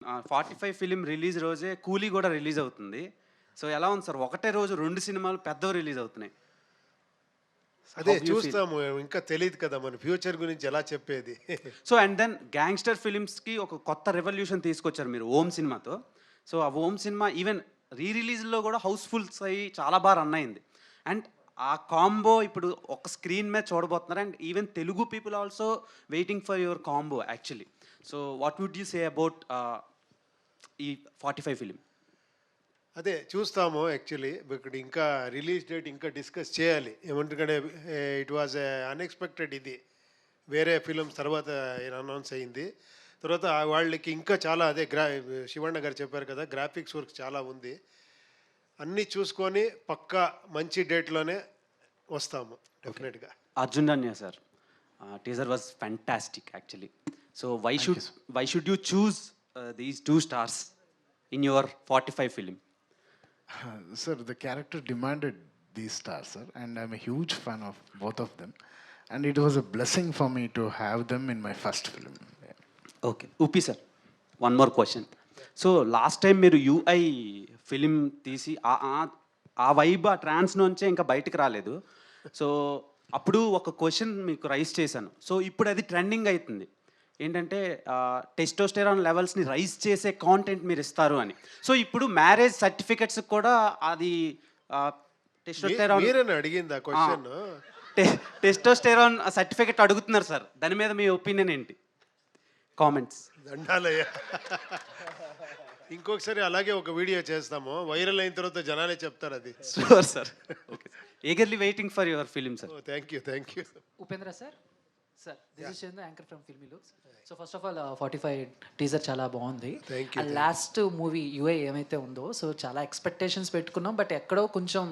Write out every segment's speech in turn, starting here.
45 film release రోజే 'కూలీ' గూడా రిలీజ్ అవుతుంది. సో, ఎలా ఉంది సార్? ఒకటే రోజు 2 సినిమాలు పెద్దవి రిలీజ్ అవుతున్నాయి. అదే హౌ యూ ఫీల్? చూస్తాము. ఇంకా తెలీదు కదా! మన ఫ్యూచర్ గురించి ఎలా చెప్పేది. సో, అండ్ దెన్ గ్యాంగ్‌స్టర్ ఫిలిమ్స్‌కి ఒక కొత్త రెవల్యూషన్ తీసుకొచ్చారు మీరు 'ఓం' సినిమాతో. సో, ఆ 'ఓం' సినిమా ఈవెన్ రిలీజ్‌లో గూడా హౌస్‌ఫుల్స్ అయ్యి చాలా బా రన్ అయింది. అండ్ ఆ కాంబో ఇప్పుడు ఒక స్క్రీన్ మీద చూడబోతున్నారు. And even Telugu people also waiting for your combo actually. So, what would you say about ఈ 45 ఫిలిం? అదే చూస్తాము యాక్చువల్లీ. ఇక్కడ ఇంకా రిలీజ్ డేట్ ఇంకా డిస్కస్ చేయాలి. ఏమంటే ఇట్ వాజ్ అన్‌ఎక్స్‌పెక్టెడ్ ఇది. వేరే ఫిల్మ్స్ తర్వాత అనౌన్స్ అయింది. తర్వాత వాళ్ళకి ఇంకా చాలా అదే శివಣ್ణ గారు చెప్పారు కదా! గ్రాఫిక్స్ వర్క్ చాలా ఉంది. అన్నీ చూసుకొని పక్కా మంచి డేట్‌లోనే వస్తాము డెఫినెట్‌గా. 'Arjun Janya' sir. Teaser was fantastic actually. So, Thank you, sir. Why should you choose these 2 stars in your 45 film? Sir, the character demanded these stars, sir, and I'm a huge fan of both of them. And it was a blessing for me to have them in my first film. Yeah. Okay. Uppi sir, one more question. So, last time మీరు 'UI' film తీసి ఆ vibe, ఆ ట్రాన్స్ నుంచే ఇంకా బయటికి రాలేదు. So, అప్పుడు ఒక క్వశ్చన్ మీకు రైజ్ చేశాను. సో, ఇప్పుడు అది ట్రెండింగ్ అయితుంది. ఏంటంటే టెస్టోస్టెరాన్ లెవెల్స్‌ని రైజ్ చేసే కాంటెంట్ మీరు ఇస్తారు అని. సో, ఇప్పుడు మ్యారేజ్ సర్టిఫికేట్స్‌కి కూడా అది టెస్టోస్టెరాన్ మీరేనా అడిగింది ఆ క్వెషన్? టెస్టోస్టెరాన్ సర్టిఫికేట్ అడుగుతున్నారు సార్. దాని మీద మీ ఒపీనియన్ ఏంటి? కామెంట్స్. దండాలయ్య. ఇంకొకసారి అలాగే ఒక వీడియో చేస్తాము. వైరల్ అయిన తర్వాత జనాలే చెప్తారు అది. Sure sir. Okay. Eagerly waiting for your film sir. Thank you. Thank you. Upendra sir, this is Chandu, anchor from Filmy Looks. So first of all 45 teaser చాలా బాగుంది. Thank you, last movie UA ఏమైతే ఉందో, so చాలా expectations పెట్టుకున్నాం, but ఎక్కడో కొంచెం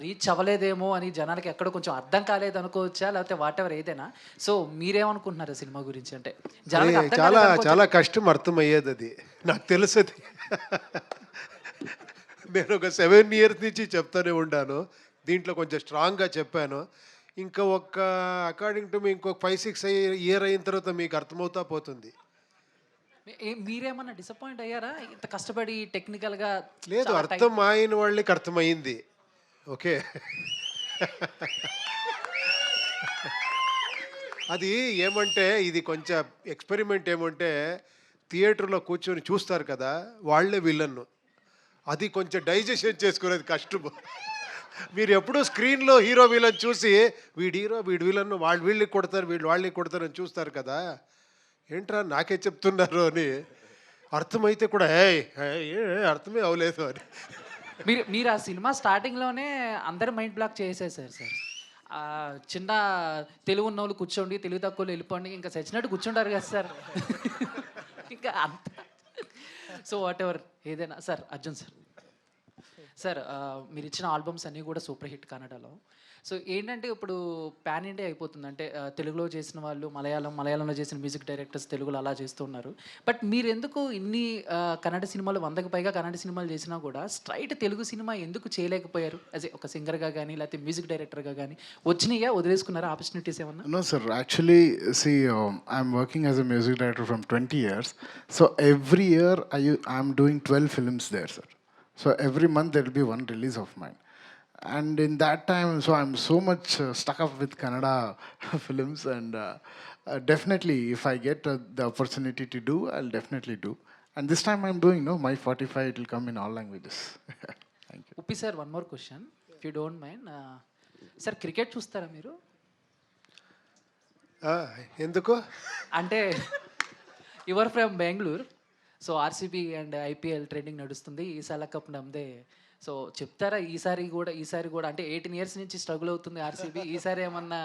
reach అవ్వలేదేమో అని జనాలకి ఎక్కడో కొంచెం అర్థం కాలేదు అనుకోవచ్చా, లేకపోతే వాట్ ఎవర్ ఏదైనా. సో మీరేమనుకుంటున్నారు సినిమా గురించి? అంటే జనాలకి అర్థం చాలా కాలేదనుకోవచ్చా? చాలా కష్టం అర్థమయ్యేది అది. నాకు తెలుసు అది. నేను ఒక 7 ఇయర్స్ నుంచి చెప్తానే ఉన్నాను. దీంట్లో కొంచెం స్ట్రాంగ్గా చెప్పాను. ఇంకా అకార్డింగ్ టు మీ ఇంకొక 5-6 ఇయర్ అయిన తర్వాత మీకు అర్థమవుతా పోతుంది. మీరేమన్నా డిసప్పాయింట్ అయ్యారా ఇంత కష్టపడి టెక్నికల్గా? లేదు, అర్థం అయిన వాళ్ళకి అర్థమైంది. ఓకే. అది ఏమంటే ఇది కొంచెం ఎక్స్పెరిమెంట్. ఏమంటే థియేటర్లో కూర్చొని చూస్తారు కదా, వాళ్ళే విలన్ను. అది కొంచెం డైజెషన్ చేసుకునేది కష్టము. మీరు ఎప్పుడూ స్క్రీన్లో హీరో విలన్ చూసి వీడు హీరో వీడు విలన్, వీళ్ళకి కొడతారు వీళ్ళు వాళ్ళకి కొడతారు అని చూస్తారు కదా. ఏంట్రా నాకే చెప్తున్నారు అని అర్థమైతే కూడా అర్థమే అవ్వలేదు అని. మీరు ఆ సినిమా స్టార్టింగ్లోనే అందరు మైండ్ బ్లాక్ చేసేసారు సార్. చిన్న తెలుగు ఉన్న వాళ్ళు కూర్చోండి, తెలుగు తక్కువ వెళ్ళిపోండి, ఇంకా చచ్చినట్టు కూర్చుంటారు కదా సార్. ఇంకా అంత. సో వాట్ ఎవర్ ఏదైనా సార్. అర్జున్ సార్, సార్ మీరు ఇచ్చిన ఆల్బమ్స్ అన్నీ కూడా సూపర్ హిట్ కన్నడలో. సో ఏంటంటే ఇప్పుడు పాన్ ఇండియా అయిపోతుంది. అంటే తెలుగులో చేసిన వాళ్ళు మలయాళంలో చేసిన మ్యూజిక్ డైరెక్టర్స్ తెలుగులో అలా చేస్తూ ఉన్నారు. బట్ మీరు ఎందుకు ఇన్ని కన్నడ సినిమాలు 100కి పైగా కన్నడ సినిమాలు చేసినా కూడా స్ట్రైట్ తెలుగు సినిమా ఎందుకు చేయలేకపోయారు? యాజ్ ఒక సింగర్గా కానీ లేకపోతే మ్యూజిక్ డైరెక్టర్గా కానీ వచ్చినాయా, వదిలేసుకున్నారా ఆపర్చునిటీస్ ఏమన్నా? No, sir. Actually, see, I'm working as a music director from 20 years. So every year I'm doing 12 films there, sir. So every month there will be one release of mine. And in that time, so I'm so much stuck up with Kannada films, and definitely if I get the opportunity to do, I'll definitely do. And this time I'm doing, no, my 45, it will come in all languages. Thank you. Uppi sir, one more question if you don't mind. Sir cricket చూస్తారా మీరు? ఎందుకు? అంటే your from Bengaluru, so RCB and IPL trending నడుస్తుంది, ఈసారి cup నమ్మదే. So చెప్తారా ఈసారి కూడా అంటే 18 ఇయర్స్ నుంచి స్ట్రగుల్ అవుతుంది ఆర్సీబీ, ఈసారి ఏమన్నా?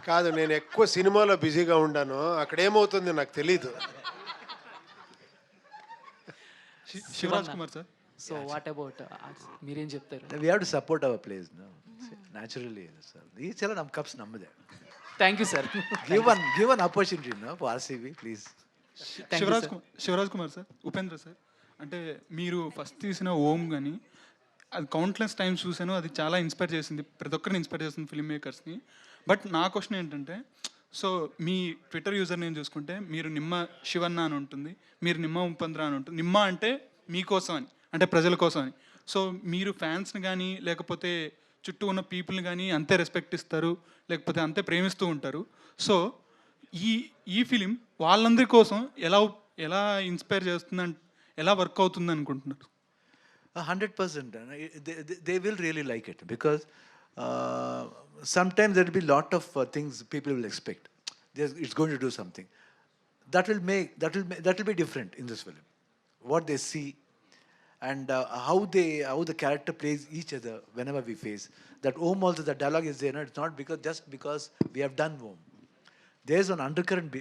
కాదు, నేను ఎక్కువ సినిమాలో బిజీగా ఉన్నాను. అక్కడ ఏమవుతుంది నాకు తెలీదు. Shivaraj Kumar sir. So what about మీరేం చెప్తారు? We have to support our players, no? Naturally, sir. Each ಎಲ್ಲ ನಮ್ಮ ಕಪ್ಸ್ ನಮ್ಮದೇ. Thank you sir. Give an opportunity, no, for RCB, please. Shivaraj Kumar sir. Upendra sir, అంటే మీరు ఫస్ట్ తీసిన ఓం కానీ అది కౌంట్లెస్ టైమ్స్ చూసాను, అది చాలా ఇన్స్పైర్ చేసింది, ప్రతి ఒక్కరిని ఇన్స్పైర్ చేస్తుంది ఫిల్మ్ మేకర్స్ని. బట్ నా క్వశ్చన్ ఏంటంటే, సో మీ ట్విట్టర్ యూజర్ నేమ్ చూసుకుంటే మీరు నిమ్మ శివన్న అని ఉంటుంది, మీరు నిమ్మ ఉపేంద్ర అని ఉంటుంది. నిమ్మ అంటే మీకోసం అని, అంటే ప్రజల కోసం అని. సో మీరు ఫ్యాన్స్ని కానీ లేకపోతే చుట్టూ ఉన్న పీపుల్ని కానీ అంతే రెస్పెక్ట్ ఇస్తారు, లేకపోతే అంతే ప్రేమిస్తూ ఉంటారు. సో ఈ ఈ ఫిలిం వాళ్ళందరి కోసం ఎలా ఎలా ఇన్స్పైర్ చేస్తుందని, ఎలా వర్క్ అవుతుంది అనుకుంటున్నారు? 100%. They will really like it because sometimes there will be lot of things people will expect. It's going to do something that will be different in this film. What they see and how the character plays each other whenever we face. That Om also, the dialogue is there. No? It's not just because we have done Om. There's an undercurrent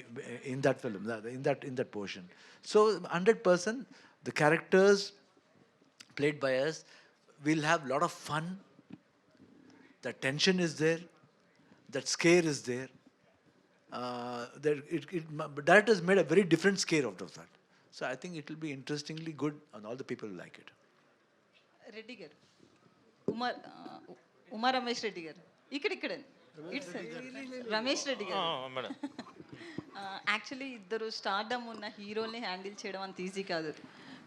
in that film, in that portion. So 100%, the characters played by us will have a lot of fun. The tension is there, that scare is there. Directors made a very different scare out of that. So I think it will be interestingly good, and all the people will like it. Reddy గారు, ఉమా రమేష్ రెడ్డి గారు, ఇక్కడ it's Ramesh Reddy గారు. Actually ఇద్దరు stardom ఉన్న హీరోల్ని handle చేయడం అంత easy కాదు.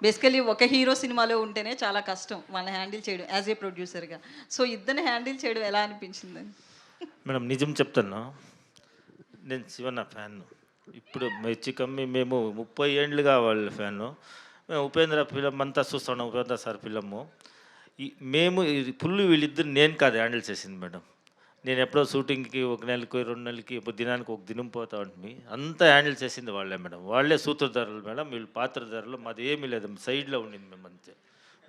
Basically ఒక హీరో సినిమాలో ఉంటేనే చాలా కష్టం వాళ్ళని హ్యాండిల్ చేయడం యాజ్ ఏ ప్రొడ్యూసర్గా. సో ఇద్దరిని హ్యాండిల్ చేయడం ఎలా అనిపించిందని? మేడం నిజం చెప్తాను, నేను శివన్న ఫ్యాన్. ఇప్పుడు మెచ్చి కమ్మి మేము 30 ఏళ్ళుగా వాళ్ళ ఫ్యాను. మేము ఉపేంద్ర ఫిలం అంతా చూస్తున్నాం, ఉపేంద్ర సార్ ఫిలము. మేము ఫుల్ వీళ్ళిద్దరు నేను కాదు హ్యాండిల్ చేసింది మేడం. నేను ఎప్పుడో షూటింగ్కి 1 నెలకి 2 నెలలకి దినానికి 1 దినం పోతా ఉంటుంది. అంతా హ్యాండిల్ చేసింది వాళ్ళే మేడం. వాళ్ళే సూత్రధారులు మేడం, వీళ్ళు పాత్రధారులు. మాది ఏమీ లేదు, సైడ్లో ఉండింది మేము అంతే.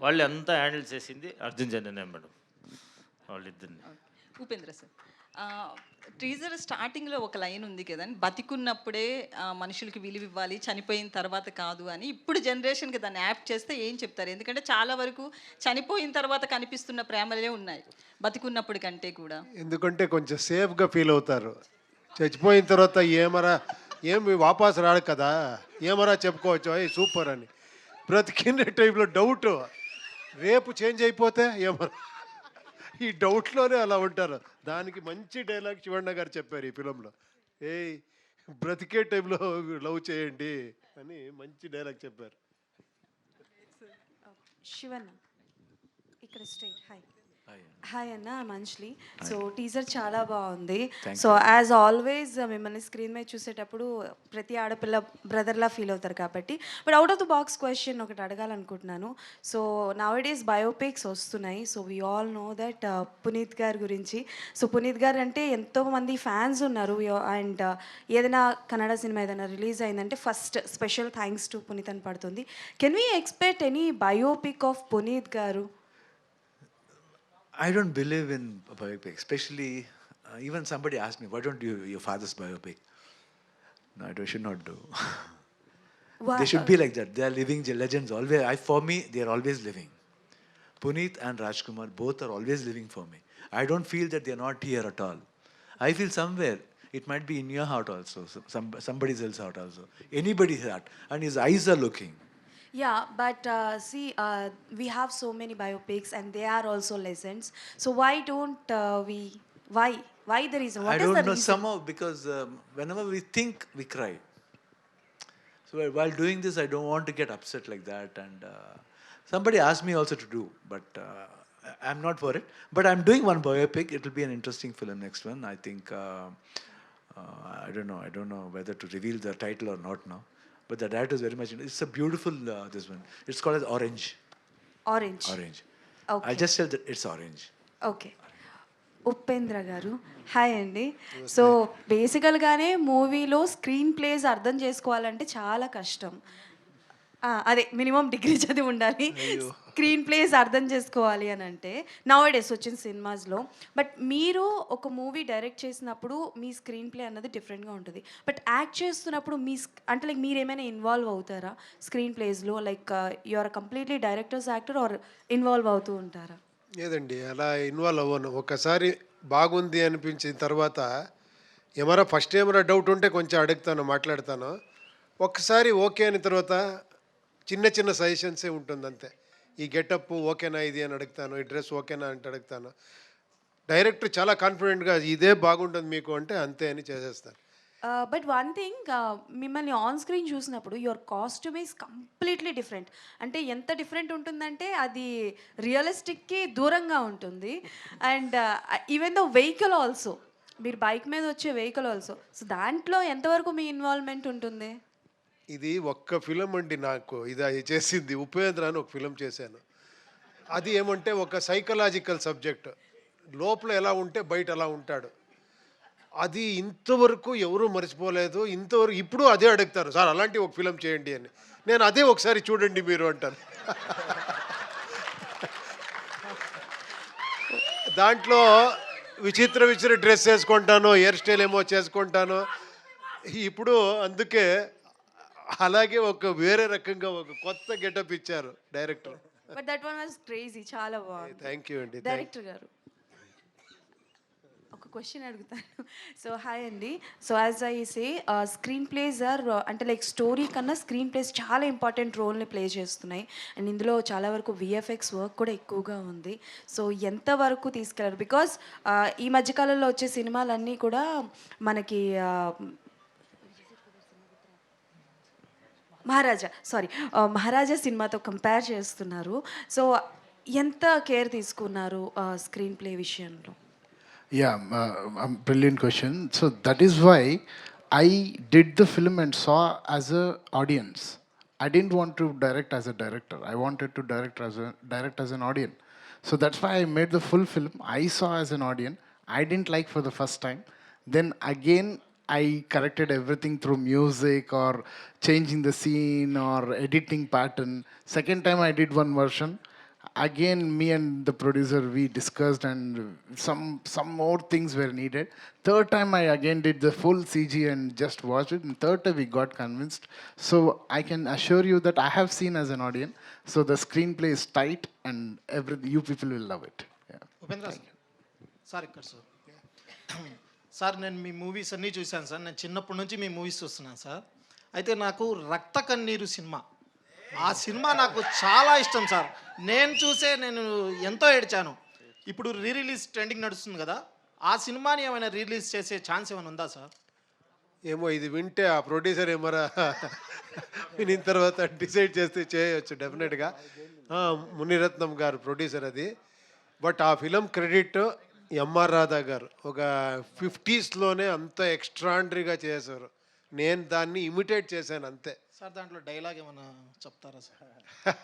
వాళ్ళే అంతా హ్యాండిల్ చేసింది అర్జున్ జన్యనే మేడం, వాళ్ళిద్దరిని. ఉపేంద్ర సార్, టీజర్ స్టార్టింగ్లో ఒక లైన్ ఉంది కదండి, బతికున్నప్పుడే మనుషులకి విలువ ఇవ్వాలి, చనిపోయిన తర్వాత కాదు అని. ఇప్పుడు జనరేషన్కి దాన్ని యాప్ట్ చేస్తే ఏం చెప్తారు? ఎందుకంటే చాలా వరకు చనిపోయిన తర్వాత కనిపిస్తున్న ప్రేమలే ఉన్నాయి బతికున్నప్పుడు కంటే కూడా. ఎందుకంటే కొంచెం సేఫ్గా ఫీల్ అవుతారు. చచ్చిపోయిన తర్వాత ఏమి వాపస్ రాడు కదా, ఏమరా చెప్పుకోవచ్చు అయ్యి సూపర్ అని. బ్రతికిన టైంలో డౌట్, రేపు చేంజ్ అయిపోతే ఏమరా, ఈ డౌట్లోనే అలా ఉంటారు. దానికి మంచి డైలాగ్ శివಣ್ణ గారు చెప్పారు ఈ ఫిలంలో. బ్రతికే టైంలో లవ్ చేయండి అని మంచి డైలాగ్ చెప్పారు. శివన్న ఇక్కడ స్ట్రైట్. హాయ్ అన్న, మంచ్లీ. సో టీజర్ చాలా బాగుంది. సో యాజ్ ఆల్వేస్ మిమ్మల్ని స్క్రీన్ మీద చూసేటప్పుడు ప్రతి ఆడపిల్ల బ్రదర్లా ఫీల్ అవుతారు కాబట్టి, but out of the box question ఒకటి అడగాలనుకుంటున్నాను. సో నవ్ డేస్ బయోపిక్స్ వస్తున్నాయి. So we all know that Puneeth గారి గురించి. సో పునీత్ గారు అంటే ఎంతోమంది ఫ్యాన్స్ ఉన్నారు. అండ్ ఏదైనా కన్నడ సినిమా ఏదైనా రిలీజ్ అయిందంటే first special thanks to Puneeth అని పడుతుంది. Can we expect any biopic of Puneeth garu? I don't believe in biopic, especially even somebody asked me, why don't you your father's biopic? No, I should not do. They should be like that. They are living legends always. For me, they are always living. Puneet and Rajkumar both are always living for me. I don't feel that they are not here at all. I feel somewhere it might be in your heart also, somebody else's heart also, anybody's heart, and his eyes are looking. Yeah, but see, we have so many biopics and they are also legends. So why don't we? Why the reason? What I is don't the know, reason? somehow because whenever we think, we cry. So while doing this, I don't want to get upset like that. And somebody asked me also to do, but I'm not for it. But I'm doing one biopic. It will be an interesting film, next one. I think, I don't know whether to reveal the title or not now. But the director is very much, it's a beautiful, this one. It's called as Orange. Orange. Okay. I just said that it's orange. Okay. Upendra గారు, hi అండి. So బేసికల్గానే మూవీలో screen place అర్థం చేసుకోవాలంటే చాలా కష్టం. అదే minimum degree చదివి ఉండాలి స్క్రీన్ ప్లేస్ అర్థం చేసుకోవాలి అని అంటే నౌ డేస్ వచ్చిన సినిమాస్లో. బట్ మీరు ఒక మూవీ డైరెక్ట్ చేసినప్పుడు మీ స్క్రీన్ ప్లే అన్నది డిఫరెంట్గా ఉంటుంది. బట్ యాక్ట్ చేస్తున్నప్పుడు అంటే లైక్ మీరు ఏమైనా ఇన్వాల్వ్ అవుతారా స్క్రీన్ ప్లేస్లో? Like you are completely directors actor are involve అవుతూ ఉంటారా? లేదండి, అలా ఇన్వాల్వ్ అవ్వను. ఒకసారి బాగుంది అనిపించిన తర్వాత ఏమరా ఫస్ట్ ఏమరా డౌట్ ఉంటే కొంచెం అడుగుతాను, మాట్లాడతాను. ఒక్కసారి ఓకే అయిన తర్వాత చిన్న చిన్న సజెషన్సే ఉంటుంది అంతే. ఈ గెటప్ ఓకేనా ఇది అని అడుగుతాను, ఈ డ్రెస్ ఓకేనా అంటే అడుగుతాను. డైరెక్టర్ చాలా కాన్ఫిడెంట్గా ఇదే బాగుంటుంది మీకు అంటే అంతే అని చేసేస్తాను. బట్ వన్ థింగ్, మిమ్మల్ని ఆన్ స్క్రీన్ చూసినప్పుడు your costume is completely different. అంటే ఎంత డిఫరెంట్ ఉంటుందంటే అది రియలిస్టిక్కి దూరంగా ఉంటుంది. And even the vehicle also, మీరు బైక్ మీద వచ్చే వెహికల్ ఆల్సో, సో దాంట్లో ఎంతవరకు మీ ఇన్వాల్వ్మెంట్ ఉంటుంది? ఇది ఒక్క ఫిలం అండి నాకు ఇది చేసింది. ఉపేంద్ర అని ఒక ఫిలం చేశాను. అది ఏమంటే ఒక సైకలాజికల్ సబ్జెక్ట్. లోపల ఎలా ఉంటే బయట అలా ఉంటాడు. అది ఇంతవరకు ఎవరూ మర్చిపోలేదు. ఇంతవరకు ఇప్పుడు అదే అడుగుతారు, సార్ అలాంటి ఒక ఫిలం చేయండి అని. నేను అదే ఒకసారి చూడండి మీరు అంటాను. దాంట్లో విచిత్ర డ్రెస్ వేసుకుంటాను, హెయిర్ స్టైల్ ఏమో చేసుకుంటాను. ఇప్పుడు అందుకే అలాగే ఒక వేరే రకంగా ఒక కొత్త గెటప్ ఇచ్చారు director. But that one was crazy, చాలా బాగుంది. థ్యాంక్ యూ అండి. డైరెక్టర్ గారు ఒక క్వశ్చన్ అడుగుతాను. సో హాయ్ అండి. So as I say screenplays are అంటే లైక్ స్టోరీ కన్నా స్క్రీన్ ప్లేస్ చాలా ఇంపార్టెంట్ రోల్ని ప్లే చేస్తున్నాయి. అండ్ ఇందులో చాలా వరకు విఎఫ్ఎక్స్ వర్క్ కూడా ఎక్కువగా ఉంది. సో ఎంతవరకు తీసుకెళ్లారు? బికాస్ ఈ మధ్యకాలంలో వచ్చే సినిమాలన్నీ కూడా మనకి మహారాజా సినిమాతో కంపేర్ చేస్తున్నారు. సో ఎంత కేర్ తీసుకున్నారు స్క్రీన్ ప్లే విషయంలో? Yeah, brilliant question. So that is why I did the film and saw as a audience. I didn't want to direct as a director. I wanted to direct as an audience. So that's why I made the full film. I saw as an audience. I didn't like for the first time. Then again, I corrected everything through music or changing the scene or editing pattern. Second time I did one version. Again, me and the producer, we discussed and some more things were needed. Third time I again did the full CG and just watched it. And third time we got convinced. So I can assure you that I have seen as an audience. So the screenplay is tight and you people will love it. Yeah. Upendra sir ఇక్కడ sir sir నేను మీ movies అన్నీ చూశాను sir. నేను చిన్నప్పటి నుంచి మీ movies చూస్తున్నాను sir. అయితే నాకు రక్త కన్నీరు సినిమా, ఆ సినిమా నాకు చాలా ఇష్టం సార్. నేను ఎంతో ఏడ్చాను. ఇప్పుడు రిలీజ్ ట్రెండింగ్ నడుస్తుంది కదా, ఆ సినిమాని ఏమైనా రిలీజ్ చేసే ఛాన్స్ ఏమైనా ఉందా సార్? ఏమో ఇది వింటే ఆ ప్రొడ్యూసర్ ఏమరా వినిన తర్వాత డిసైడ్ చేస్తే చేయవచ్చు డెఫినెట్గా. మునిరత్నం గారు ప్రొడ్యూసర్ అది. బట్ ఆ ఫిలం క్రెడిట్ ఎంఆర్ రాధా గారు ఒక 50s అంత ఎక్స్ట్రాండరీగా చేశారు. నేను దాన్ని ఇమిటేట్ చేశాను అంతే. సార్ దాంట్లో డైలాగ్ ఏమైనా చెప్తారా సార్?